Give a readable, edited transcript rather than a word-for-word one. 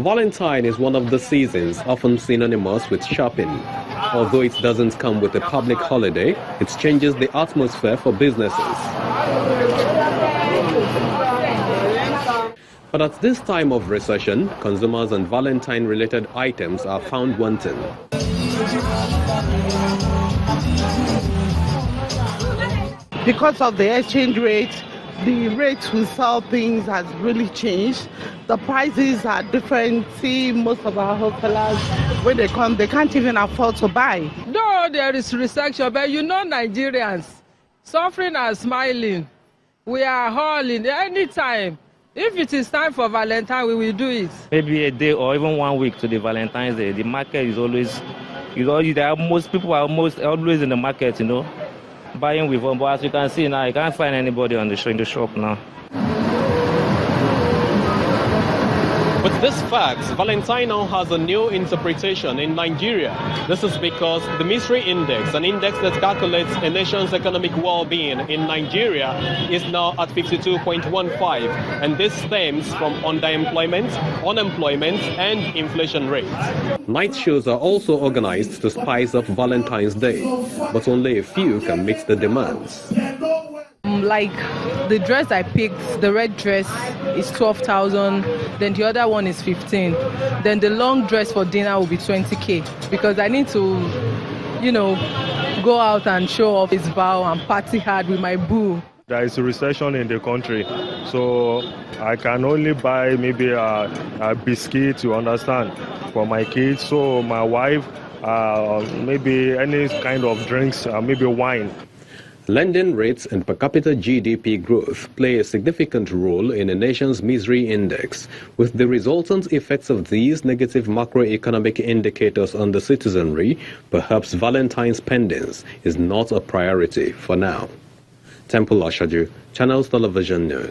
Valentine is one of the seasons often synonymous with shopping. Although it doesn't come with a public holiday, it changes the atmosphere for businesses. But at this time of recession, consumers and Valentine-related items are found wanting. Because of the exchange rate, the rate we sell things has really changed. The prices are different. See, most of our wholesalers, when they come, they can't even afford to buy. No, there is recession, but you know Nigerians, suffering and smiling. We are hauling anytime. If it is time for Valentine, we will do it. Maybe a day or even 1 week to the Valentine's Day. The market is always, most people are almost always in the market, buying with them. But as you can see now, you can't find anybody in the shop now. With this fact, Valentine now has a new interpretation in Nigeria. This is because the Misery Index, an index that calculates a nation's economic well-being in Nigeria, is now at 52.15, and this stems from underemployment, unemployment, and inflation rates. Night shows are also organized to spice up Valentine's Day, but only a few can meet the demands. Like the dress I picked, the red dress is 12,000, then the other one is 15. Then the long dress for dinner will be 20K because I need to, go out and show off his vow and party hard with my boo. There is a recession in the country, so I can only buy maybe a biscuit, you understand, for my kids. So my wife, maybe any kind of drinks, maybe wine. Lending rates and per capita GDP growth play a significant role in a nation's misery index. With the resultant effects of these negative macroeconomic indicators on the citizenry, perhaps Valentine spendings is not a priority for now. Temple Ashaju, Channels Television News.